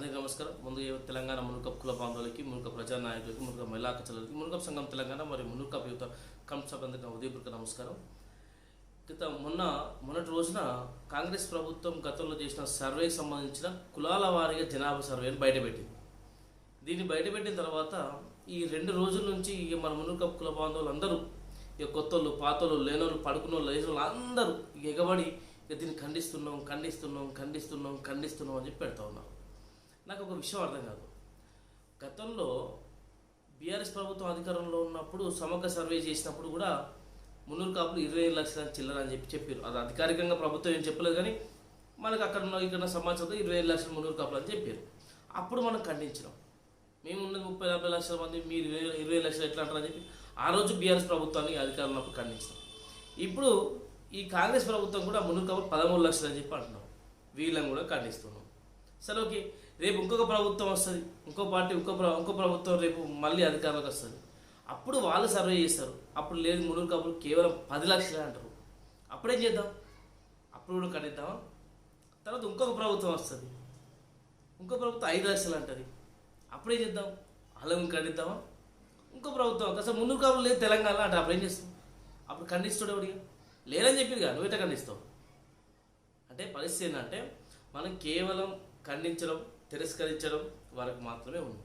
అందరికీ నమస్కారం. ముందుగా తెలంగాణ మునుకప్ కుల బాంధవులకి, మునుకప్ ప్రజా నాయకులకి, మునుకప్ మహిళా కచలకి, మునుకప్ సంఘం తెలంగాణ మరియు మునుకప్ యువత కంసబంధక ఉదయపూర్వక నమస్కారం. మొన్నటి రోజున కాంగ్రెస్ ప్రభుత్వం గతంలో చేసిన సర్వేకి సంబంధించిన కులాల వారీగా జనాభా సర్వేని బయటపెట్టింది. దీన్ని బయటపెట్టిన తర్వాత ఈ 2 రోజుల నుంచి మన మునుకప్ కుల బాంధవులు అందరూ కొత్తోళ్ళు, పాతోళ్ళు, లేనోళ్ళు, పడుకున్నోళ్ళు, లేనోళ్ళు అందరూ ఎగబడి దీన్ని ఖండిస్తున్నాం అని చెప్పి పెడతా ఉన్నారు. నాకు ఒక విషయం అర్థం కాదు. గతంలో బీఆర్ఎస్ ప్రభుత్వం అధికారంలో ఉన్నప్పుడు సమగ్ర సర్వే చేసినప్పుడు కూడా మున్నూరు కాపులు 25 లక్షల చిల్లర అని చెప్పారు. అది అధికారికంగా ప్రభుత్వం ఏం చెప్పలేదు, కానీ మనకు ఇక్కడ సమాచారంతో 25 లక్షల మున్నూరు కాపులు అని చెప్పారు. అప్పుడు మనం ఖండించినాం. మేము ఉన్నది 30-40 లక్షల మంది, మీరు 20 లక్షలు ఎట్లా అంటారని చెప్పి ఆ రోజు బీఆర్ఎస్ ప్రభుత్వాన్ని అధికారంలో ఉన్నప్పుడు ఖండించినాం. ఇప్పుడు ఈ కాంగ్రెస్ ప్రభుత్వం కూడా మున్నూరు కాపులు 13 లక్షలు అని చెప్పి అంటున్నాం. వీళ్ళని కూడా ఖండిస్తున్నాం. సరే, ఓకే, రేపు ఇంకొక ప్రభుత్వం వస్తుంది, ఇంకో పార్టీ ఇంకో ప్రభుత్వం రేపు మళ్ళీ అధికారంలోకి వస్తుంది. అప్పుడు వాళ్ళు సర్వే చేస్తారు. అప్పుడు లేదు, మున్నూరు కాపులు కేవలం 10 లక్షలే అంటారు. అప్పుడేం చేద్దాం? అప్పుడు కూడా ఖండిద్దామా? తర్వాత ఇంకొక ప్రభుత్వం వస్తుంది, ఇంకో ప్రభుత్వం 5 లక్షలు అంటుంది. అప్పుడేం చేద్దాం? అలా ఖండిద్దామా? ఇంకో ప్రభుత్వం అసలు మున్నూరు కాపులు లేదు తెలంగాణ అంటే అప్పుడు ఏం చేస్తాం? అప్పుడు ఖండిస్తాడు ఎవడిగా? లేదని చెప్పింది కదా, నువ్వు ఎట్లా ఖండిస్తావు? అంటే పరిస్థితి ఏంటంటే మనం కేవలం ఖండించడం, తిరస్కరించడం వరకు మాత్రమే ఉంది.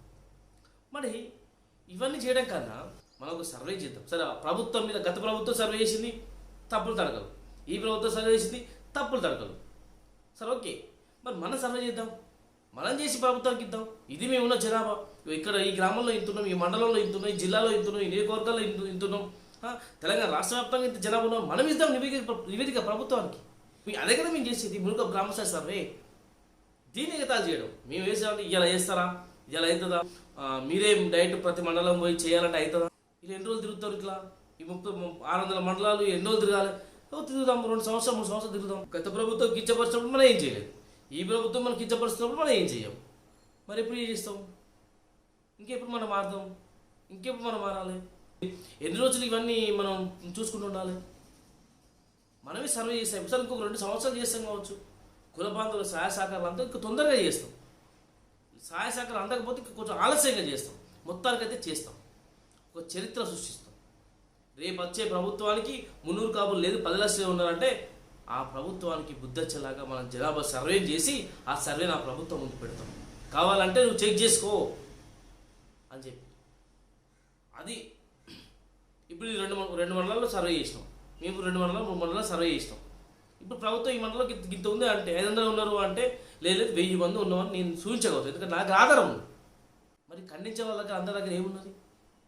మరి ఇవన్నీ చేయడం కన్నా మనం ఒక సర్వే చేద్దాం. సరే, ప్రభుత్వం మీద గత ప్రభుత్వం సర్వే చేసింది, తప్పులు తడకలు. ఈ ప్రభుత్వం సర్వే చేసింది, తప్పులు తడకలు. సరే, ఓకే, మరి మనం సర్వే చేద్దాం, మనం చేసి ప్రభుత్వానికి ఇద్దాం. ఇది మేము ఉన్న జనాభా, ఇక్కడ ఈ గ్రామంలో ఇంతున్నాం, ఈ మండలంలో ఇంతున్నాం, ఈ జిల్లాలో ఇంతున్నాం, ఈ నియోజకవర్గాల్లో ఇంతున్నాం, తెలంగాణ రాష్ట్ర వ్యాప్తంగా ఇంత జనాభా ఉన్నాం, మనం ఇద్దాం నివేదిక ప్రభుత్వానికి. అదే కదా మేము చేసేది మునుకప్ గ్రామస్థాయి సర్వే. దీన్ని ఎగతాలు చేయడం, మేము వేసామంటే ఇలా చేస్తారా, ఇలా అవుతుందా, మీరే డైరెక్ట్ ప్రతి మండలం పోయి చేయాలంటే అవుతుందా? ఇలా ఎన్ని రోజులు తిరుగుతారు? ఇట్లా ఈ 600 మండలాలు ఎన్ని రోజులు తిరగాలి? తిరుగుదాం, 2 సంవత్సరాలు 3 సంవత్సరాలు తిరుగుదాం. గత ప్రభుత్వం కించపరిచినప్పుడు మనం ఏం చేయలేదు, ఈ ప్రభుత్వం మనం కించపరుస్తున్నప్పుడు మనం ఏం చేయం. మరి ఎప్పుడు ఏం చేస్తాం? ఇంకెప్పుడు మనం మారుదాం? ఇంకెప్పుడు మనం మారాలి? ఎన్ని రోజులు ఇవన్నీ మనం చూసుకుంటూ ఉండాలి? మనమే సర్వే చేస్తాం. సార్, ఇంకొక 2 సంవత్సరాలు చేస్తాం కావచ్చు. కుల బాంధవుల సహాయ సహకారాలు అంతా ఇంకా తొందరగా చేస్తాం. సహాయ సహకారం అందకపోతే కొంచెం ఆలస్యంగా చేస్తాం. మొత్తానికైతే చేస్తాం. ఒక చరిత్ర సృష్టిస్తాం. రేపు వచ్చే ప్రభుత్వానికి మున్నూరు కాపులు లేదు 10 లక్షలు ఉన్నారంటే ఆ ప్రభుత్వానికి బుద్ధచ్చలాగా మనం జనాభా సర్వే చేసి ఆ సర్వేని ఆ ప్రభుత్వం ముందు పెడతాం. కావాలంటే నువ్వు చెక్ చేసుకో అని చెప్పి. అది ఇప్పుడు 2 మండలాల్లో సర్వే చేసినాం. మేము 2 మండలాలు 3 మండలాలు సర్వే చేసినాం. ఇప్పుడు ప్రభుత్వం ఈ మండలంలో ఇంత ఉంది అంటే 500 ఉన్నారు అంటే లేదు 1000 మంది ఉన్నామని నేను సూచించగలుగుతాను. ఎందుకంటే నాకు ఆధారం ఉంది. మరి ఖండించే వాళ్ళకి అందరి దగ్గర ఏమున్నది?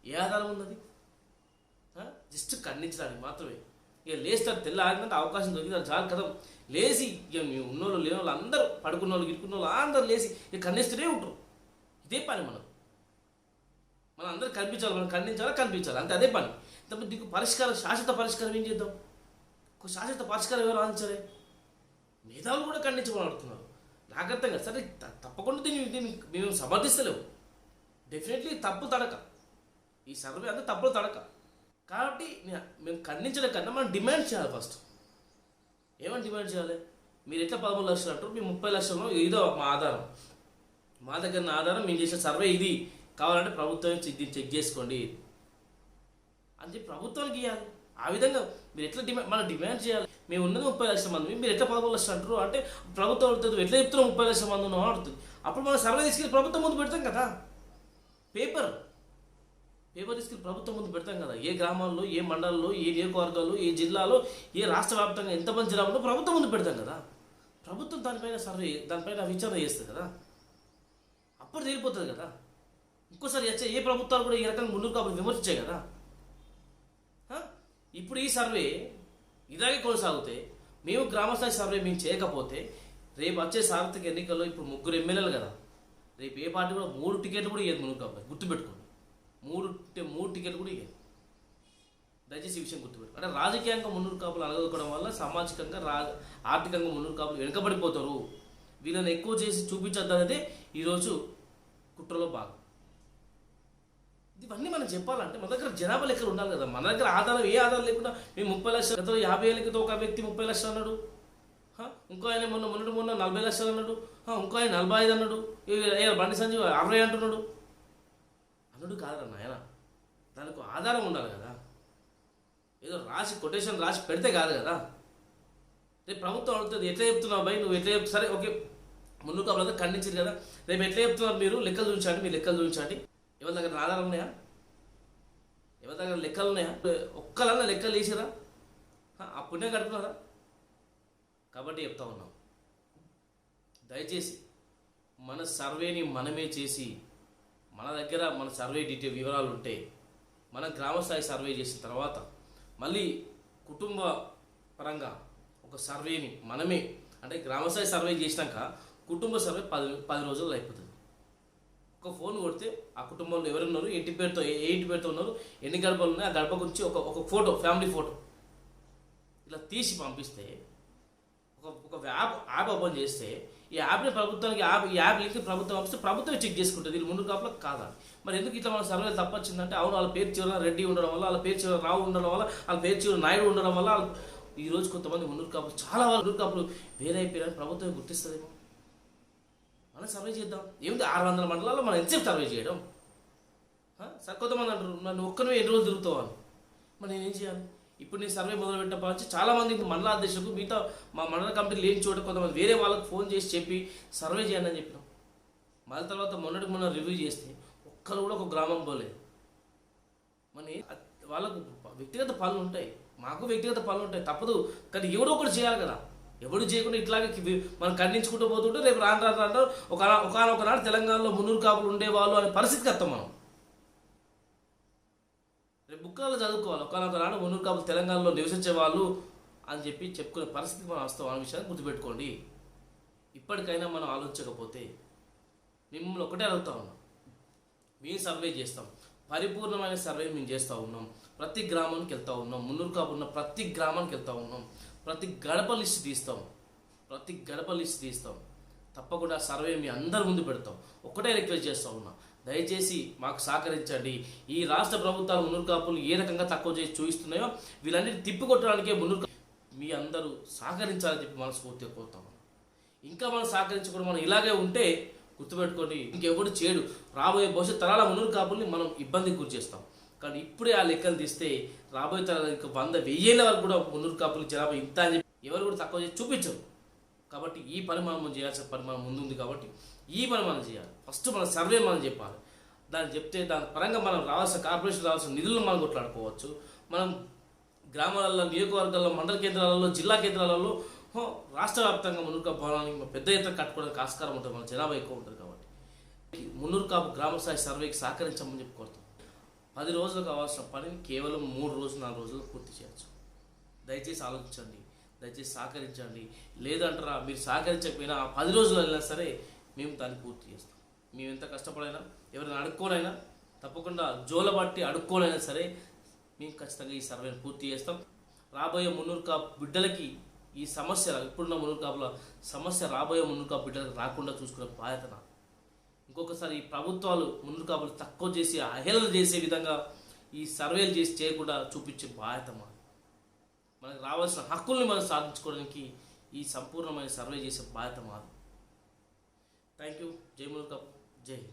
ఏ ఆధారం ఉన్నది? జస్ట్ ఖండించడానికి మాత్రమే. ఇక లేస్తారు, తెల్ల ఆడినంత అవకాశం దొరికింది చాలు కదా. లేచి ఇక మేము ఉన్నోళ్ళు లేని వాళ్ళు అందరూ, పడుకున్న వాళ్ళు గిట్టుకున్న వాళ్ళు అందరూ లేచి ఇక ఖండిస్తూనే ఉంటారు. ఇదే పని మనం అందరూ కనిపించాలి, మనం కనిపించాలి అంతే, అదే పని. తప్ప దీనికి పరిష్కారం, శాశ్వత పరిష్కారం ఏం చేద్దాం? ఒక శాశ్వత పరిష్కారం ఎవరు ఆలోచించాలి? మేధావులు కూడా ఖండించబడుతున్నారు. నాకు అర్థం కాదు. సరే, తప్పకుండా దీన్ని మేము సమర్థిస్తలేము. డెఫినెట్లీ తప్పు తడక, ఈ సర్వే అంతా తప్పులు తడక. కాబట్టి మేము ఖండించడం కన్నా మనం డిమాండ్ చేయాలి. ఫస్ట్ ఏమని డిమాండ్ చేయాలి? మీరు ఎట్లా 13 లక్షలు అంటారు, మేము 30 లక్షలు, ఇదో మా ఆధారం, మా దగ్గర ఆధారం, మేము చేసే సర్వే ఇది, కావాలంటే ప్రభుత్వం దీన్ని చెక్ చేసుకోండి అని చెప్పి ప్రభుత్వానికి ఇవ్వాలి. ఆ విధంగా మీరు ఎట్లా మనం డిమాండ్ చేయాలి. మేము ఉన్నది 30 లక్షల మంది, మీరు ఎట్లా 13 లక్షలు అంటారు అంటే ప్రభుత్వం అడుగుతుంది, ఎట్లా చెప్తున్నాం 30 లక్షల మంది ఉన్నాం అడుగుతుంది. అప్పుడు మనం సర్వే తీసుకెళ్ళి ప్రభుత్వం ముందు పెడతాం కదా. పేపర్ తీసుకెళ్ళి ప్రభుత్వం ముందు పెడతాం కదా. ఏ గ్రామాల్లో, ఏ మండలాల్లో, ఏ నియోజకవర్గాల్లో, ఏ జిల్లాలో, ఏ రాష్ట్ర వ్యాప్తంగా ఎంతమంది జనాభాలో ప్రభుత్వం ముందు పెడతాం కదా. ప్రభుత్వం దానిపైన విచారణ చేస్తుంది కదా. అప్పుడు తేలిపోతుంది కదా. ఇంకోసారి ఏ ప్రభుత్వాలు కూడా ఈ రకంగా మున్నూరు కాపులు విమర్శించాయి కదా. ఇప్పుడు ఈ సర్వే ఇలాగే కొనసాగితే, మేము గ్రామస్థాయి సర్వే మేము చేయకపోతే, రేపు వచ్చే సార్వత్రిక ఎన్నికల్లో ఇప్పుడు 3 ఎమ్మెల్యేలు కదా, రేపు ఏ పార్టీ కూడా 3 టికెట్లు కూడా ఇవ్వదు మున్నూరు కాపులు. గుర్తుపెట్టుకోండి, 3 టికెట్లు కూడా ఇవ్వదు. దయచేసి ఈ విషయం గుర్తుపెట్టు. అంటే రాజకీయంగా మున్నూరు కాపులు అలగొక్కడం వల్ల సామాజికంగా ఆర్థికంగా మున్నూరు కాపులు వెనుకబడిపోతారు. వీళ్ళని ఎక్కువ చేసి చూపించద్దనేదే ఈరోజు కుట్రలో భాగం. ఇవన్నీ మనం చెప్పాలంటే మన దగ్గర జనాభా లెక్కలు ఉండాలి కదా. మన దగ్గర ఆధారం, ఏ ఆధారం లేకుండా మేము 30 లక్షలు, గతంలో 50 ఏళ్ళ క్రితం ఒక వ్యక్తి 30 లక్షలు అన్నాడు. ఇంకో ఆయన మొన్న 40 లక్షలు అన్నాడు, ఇంకో ఆయన 45 అన్నాడు, బండి సంజీవ్ 60 అంటున్నాడు. అన్నాడు కాదన్న ఆయన, దానికి ఆధారం ఉండాలి కదా. ఏదో రాసి కొటేషన్ రాసి పెడితే కాదు కదా. రేపు ప్రభుత్వం అడుగుతుంది ఎట్లా చెప్తున్నావు భయ్, నువ్వు ఎట్లా చెప్తా, సరే ఓకే ముందు కాపులంతా ఖండించారు కదా, రేపు ఎట్లా చెప్తున్నారు మీరు, లెక్కలు చూపించండి, మీ లెక్కలు చూపించండి. ఎవరి దగ్గర ఆధారం ఉన్నాయా, ఎవరి దగ్గర లెక్కలు ఉన్నాయా, ఒక్కలన్నా లెక్కలు వేసిరా, ఆ పుణ్యం కడుపున్నారా? కాబట్టి చెప్తా ఉన్నాం, దయచేసి మన సర్వేని మనమే చేసి, మన దగ్గర మన సర్వే డీటెయిల్ వివరాలు ఉంటే, మన గ్రామస్థాయి సర్వే చేసిన తర్వాత మళ్ళీ కుటుంబ పరంగా ఒక సర్వేని మనమే, అంటే గ్రామస్థాయి సర్వే చేసినాక కుటుంబ సర్వే 10 రోజుల్లో అయిపోతుంది. ఒక ఫోన్ కొడితే ఆ కుటుంబంలో ఎవరున్నారు, ఏ ఇంటి పేరుతో ఉన్నారు, ఎన్ని గడపలు ఉన్నాయి, ఆ గడప గురించి ఒక ఫోటో, ఫ్యామిలీ ఫోటో ఇలా తీసి పంపిస్తే, ఒక యాప్ ఓపెన్ చేస్తే, ఈ యాప్ని ప్రభుత్వానికి ఈ యాప్ లింక్ ప్రభుత్వం పంపిస్తే ప్రభుత్వం చెక్ చేసుకుంటుంది వీళ్ళు ముందు కాపులో కాదా. మరి ఎందుకు ఇట్లా మన సర్వేలు తప్పొచ్చిందంటే, అవును వాళ్ళ పేరు చివర రెడ్డి ఉండడం వల్ల, వాళ్ళ పేరు చివర రావు ఉండడం వల్ల, వాళ్ళ పేరు చివర నాయుడు ఉండడం వల్ల ఈరోజు కొంతమంది మున్నూరు కాపులు, చాలా మున్నూరు కాపులు వేరే అయిపోయారని ప్రభుత్వం గుర్తిస్తుందేమో. మనం సర్వే చేద్దాం, ఏమిటి 600 మండలాల్లో మనం ఎంతసేపు సర్వే చేయడం. సార్ కొంతమంది అంటారు నన్ను ఒక్కనే ఎన్ని రోజులు తిరుగుతావు అని. మరి నేనేం చేయాలి? ఇప్పుడు నేను సర్వే మొదలు పెట్టినప్పటి నుంచి చాలామంది మండల అధ్యక్షులకు, మిగతా మా మండల కమిటీ లేని చోట కొంతమంది వేరే వాళ్ళకి ఫోన్ చేసి చెప్పి సర్వే చేయండి అని చెప్పినాం. మళ్ళీ తర్వాత మొన్న రివ్యూ చేస్తే ఒక్కరు కూడా ఒక గ్రామం పోలేదు. మరి వాళ్ళకు వ్యక్తిగత పనులు ఉంటాయి, మాకు వ్యక్తిగత పనులు ఉంటాయి, తప్పదు. కానీ ఎవడో ఒకటి చేయాలి కదా. ఎవడు చేయకుండా ఇట్లాగే మనం ఖండించుకుంటూ పోతుంటే రేపు రాను ఒకనాడు తెలంగాణలో మున్నూరు కాపులు ఉండేవాళ్ళు అనే పరిస్థితికి వస్తాం మనం. రేపు బుక్కాల్లో చదువుకోవాలి, ఒకనాడు మున్నూరు కాపులు తెలంగాణలో నివసించే వాళ్ళు అని చెప్పి చెప్పుకునే పరిస్థితికి మనం వస్తాం. అనే విషయాన్ని గుర్తుపెట్టుకోండి. ఇప్పటికైనా మనం ఆలోచించకపోతే మిమ్మల్ని ఒకటే అడుగుతా ఉన్నాం, మేము సర్వే చేస్తాం, పరిపూర్ణమైన సర్వే మేము చేస్తూ ఉన్నాం, ప్రతి గ్రామానికి వెళ్తూ ఉన్నాం, మున్నూరు కాపు ఉన్న ప్రతి గ్రామానికి వెళ్తూ ఉన్నాం, ప్రతి గడప లిస్ట్ తీస్తాం, తప్పకుండా సర్వే మీ అందరి ముందు పెడతాం. ఒక్కటే రిక్వెస్ట్ చేస్తూ ఉన్నా, దయచేసి మాకు సహకరించండి. ఈ రాష్ట్ర ప్రభుత్వాలు మున్నూరు కాపులు ఏ రకంగా తక్కువ చేసి చూపిస్తున్నాయో వీళ్ళన్నిటి తిప్పికొట్టడానికే మీ అందరూ సహకరించాలని చెప్పి మనస్ఫూర్తిగా కోరుతాం. ఇంకా మనం సహకరించకుండా మనం ఇలాగే ఉంటే గుర్తుపెట్టుకోండి, ఇంకెవడు చేయడు. రాబోయే భవిష్యత్ తరాల మున్నూరు కాపుల్ని మనం ఇబ్బందికి గురి చేస్తాం. కానీ ఇప్పుడే ఆ లెక్కలు తీస్తే రాబోయే తరాల ఇంకా 100,000 వరకు కూడా మున్నూరు కాపులు జనాభా ఇంత అని చెప్పి ఎవరు కూడా తక్కువ చేసి చూపించరు. కాబట్టి ఈ పని మనం చేయాల్సిన పని మనం ముందు ఉంది. కాబట్టి ఈ పని మనం చేయాలి. ఫస్ట్ మన సర్వే మనం చెప్పాలి. దాన్ని చెప్తే దాని పరంగా మనం రావాల్సిన కార్పొరేషన్ రావాల్సిన నిధులను మనం కొట్లాడుకోవచ్చు. మనం గ్రామాలలో, నియోజకవర్గాల్లో, మండల కేంద్రాలలో, జిల్లా కేంద్రాలలో, రాష్ట్ర వ్యాప్తంగా మున్నూరు కాపు భవనానికి పెద్ద ఎత్తున కట్టుకోవడానికి ఆస్కారం ఉంటుంది. మన జనాభా ఎక్కువ ఉంటుంది. కాబట్టి మున్నూరు కాపు గ్రామ స్థాయి సర్వేకి సహకరించమని చెప్పి కోరుతాం. 10 రోజులు కావాల్సిన పనిని కేవలం 3 రోజులు 4 రోజులు పూర్తి చేయవచ్చు. దయచేసి ఆలోచించండి, దయచేసి సహకరించండి. లేదంటారా, మీరు సహకరించకపోయినా 10 రోజులు అయినా సరే మేము దాన్ని పూర్తి చేస్తాం. మేము ఎంత కష్టపడైనా, ఎవరైనా అడుక్కోనైనా, తప్పకుండా జోలబట్టి అడుక్కోనైనా సరే మేము ఖచ్చితంగా ఈ సర్వేని పూర్తి చేస్తాం. రాబోయే మున్నూరు కాపు బిడ్డలకి ఈ సమస్య, ఇప్పుడున్న మున్నూరు కాపుల సమస్య రాబోయే మున్నూరు కాపు బిడ్డలకు రాకుండా చూసుకునే బాధ్యత నాది. ఇంకొకసారి ఈ ప్రభుత్వాలు మున్నూరు కాపులు తక్కువ చేసి అహేళన చేసే విధంగా ఈ సర్వేలు చేసి చేయకుండా చూపించే బాధ్యత మాది. మనకు రావాల్సిన హక్కుల్ని మనం సాధించుకోవడానికి ఈ సంపూర్ణమైన సర్వే చేసే బాధ్యత మాది. Thank you. జై మున్నూరు కాపు, జై హింద్.